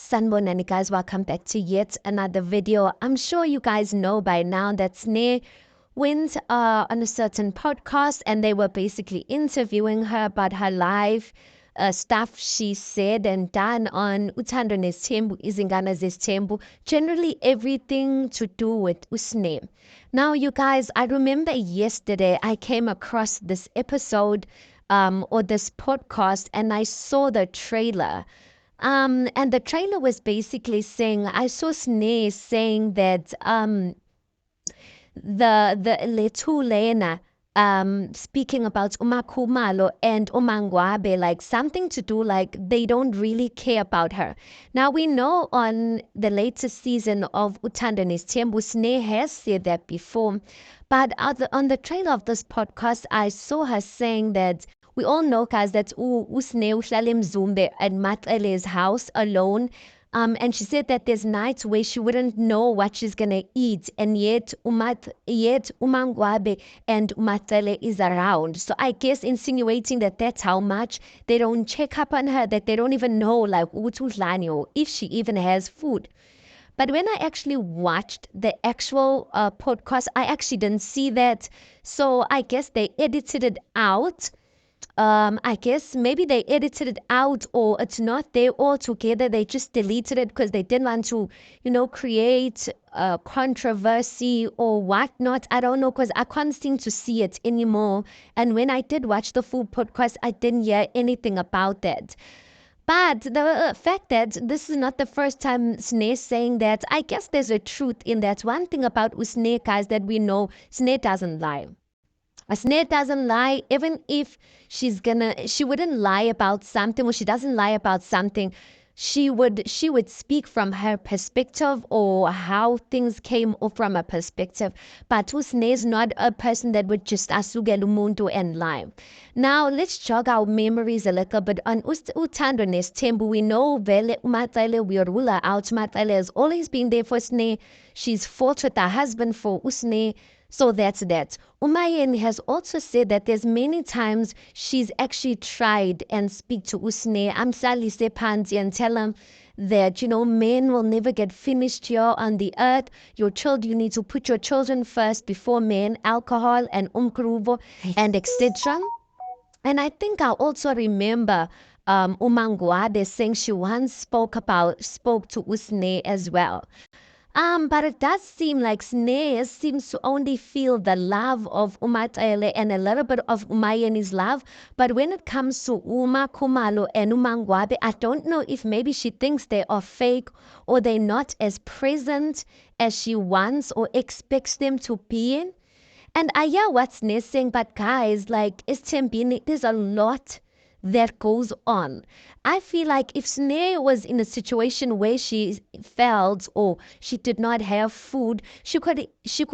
Sanibonani guys, welcome back to yet another video. I'm sure you guys know by now that Sneh went on a certain podcast and they were basically interviewing her about her life, stuff she said and done on Uthando Nesthembu, Izingana Zesthembu, generally everything to do with Usne. Now you guys, I remember yesterday I came across this episode or this podcast and I saw the trailer. And the trailer was basically saying, I saw Sneh saying that the Letulena speaking about Umakhumalo and Umangwabe, like something to do like they don't really care about her. Now we know on the latest season of Uthando Nesthembu, Sneh has said that before, but on the trailer of this podcast, I saw her saying that we all know, guys, that Usne uhlala eMzumbe at Matlele's house alone. And she said that there's nights where she wouldn't know what she's gonna eat, and yet Umangwabe and Umatlele is around. So I guess insinuating that that's how much they don't check up on her, that they don't even know like uthudlani or if she even has food. But when I actually watched the actual podcast, I actually didn't see that. So I guess they edited it out. I guess maybe they edited it out or it's not there altogether. They just deleted it because they didn't want to, create controversy or whatnot. I don't know because I can't seem to see it anymore. And when I did watch the full podcast, I didn't hear anything about that. But the fact that this is not the first time Sneh saying that, I guess there's a truth in that. One thing about Sneh, guys, that we know, Sneh doesn't lie. Sneh doesn't lie, even if she wouldn't lie about something or she doesn't lie about something. She would speak from her perspective or how things came or from a perspective. But Sneh is not a person that would just asugela umuntu and lie. Now let's jog our memories a little bit on Uthando Nesthembu. We know vele uMatlele, we rule her out. Umatlele has always been there for Sneh. She's fought with her husband for Usne. So that's that. Umayeni has also said that there's many times she's actually tried and speak to Usne Amsalise Panzi and tell him that, men will never get finished here on the earth. You need to put your children first before men, alcohol and umkruvo and etc. And I think I also remember Umangwabe saying she once spoke to Usne as well. But it does seem like Sneh seems to only feel the love of Umatlele and a little bit of Umayeni's love. But when it comes to Khumalo and Umangwabe, I don't know if maybe she thinks they are fake or they're not as present as she wants or expects them to be. And I hear what Sneh's saying, but guys, like, there's a lot that goes on. I feel like if Sneh was in a situation where she felt or she did not have food, she could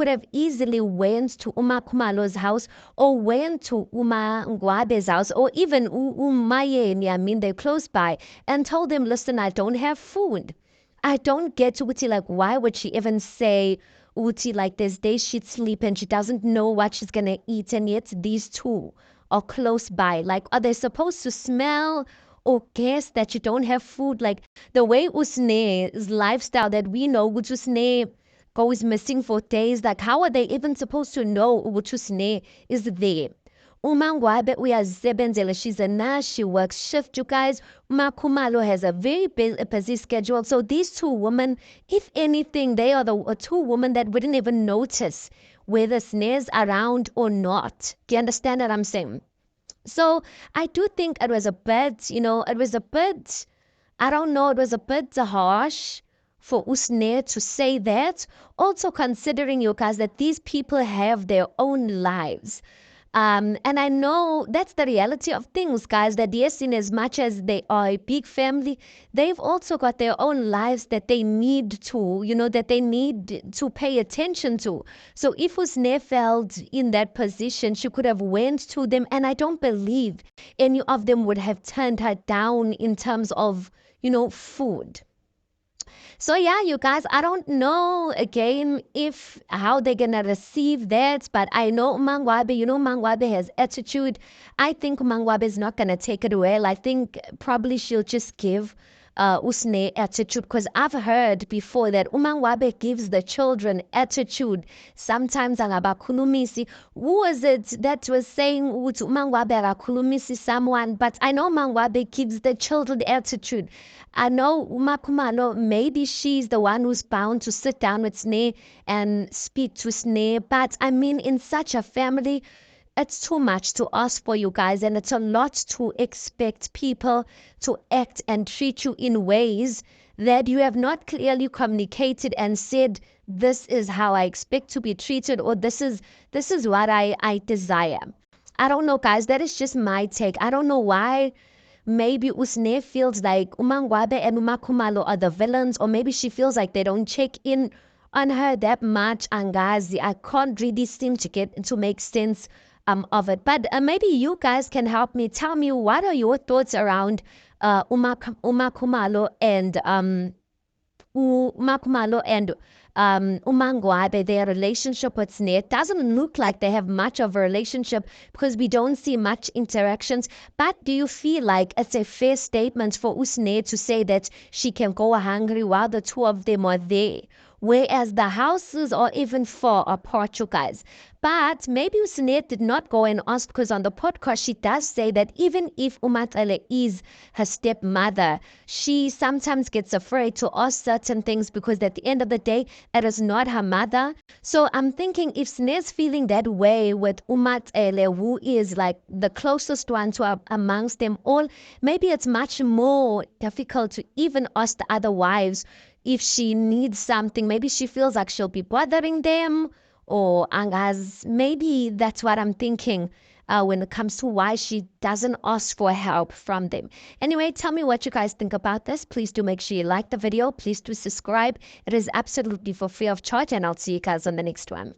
have easily went to Uma Khumalo's house or went to Uma Ngwabe's house or even Umayeni, I mean they're close by, and told them, listen, I don't have food. I don't get to Uti, like, why would she even say Uti, like, there's days she'd sleep and she doesn't know what she's gonna eat, and yet these two or close by? Like, are they supposed to smell or guess that you don't have food? Like the way Usne's lifestyle that we know, which Usne goes missing for days. Like, how are they even supposed to know which Usne is there? Umangwabe uyazisebenzela. She's a nurse. She works shift, you guys. Khumalo has a very busy schedule. So these two women, if anything, they are the two women that wouldn't even notice whether Sneh's around or not. Do you understand what I'm saying? So I do think it was a bit, I don't know, it was a bit harsh for Usne to say that. Also considering, you guys, that these people have their own lives. And I know that's the reality of things, guys, that yes, in as much as they are a big family, they've also got their own lives that they need to pay attention to. So if Usne felt in that position, she could have went to them, and I don't believe any of them would have turned her down in terms of, food. So yeah, you guys, I don't know again if how they're gonna receive that, but I know Mangwabe, Mangwabe has attitude. I think Mangwabe is not gonna take it well. I think probably she'll just give usne attitude, because I've heard before that umangwabe gives the children attitude. Sometimes angabakhulumisi. Who was it that was saying ukuthi umangwabe akakhulumisi someone? But I know umangwabe gives the children attitude. I know umakhumalo, maybe she's the one who's bound to sit down with Sneh and speak to Sneh. But I mean, in such a family, it's too much to ask for, you guys, and it's a lot to expect people to act and treat you in ways that you have not clearly communicated and said, this is how I expect to be treated, or this is what I desire. I don't know, guys. That is just my take. I don't know why. Maybe Usne feels like Umangwabe and Umakhumalo are the villains, or maybe she feels like they don't check in on her that much. Angazi, I can't really seem to get to make sense of it. But maybe you guys can help me. Tell me, what are your thoughts around Umakhumalo and Umakhumalo and Umangwabe, their relationship with Sneh? Doesn't look like they have much of a relationship because we don't see much interactions. But do you feel like it's a fair statement for Usne to say that she can go hungry while the two of them are there? Whereas the houses are even far apart, you guys. But maybe Usne did not go and ask, because on the podcast she does say that even if Umatlele is her stepmother, she sometimes gets afraid to ask certain things because at the end of the day, it is not her mother. So I'm thinking, if Sne's feeling that way with Umatlele, who is like the closest one to amongst them all, maybe it's much more difficult to even ask the other wives if she needs something. Maybe she feels like she'll be bothering them, or angas. Maybe that's what I'm thinking when it comes to why she doesn't ask for help from them. Anyway, tell me what you guys think about this. Please do make sure you like the video. Please do subscribe. It is absolutely for free of charge, and I'll see you guys on the next one.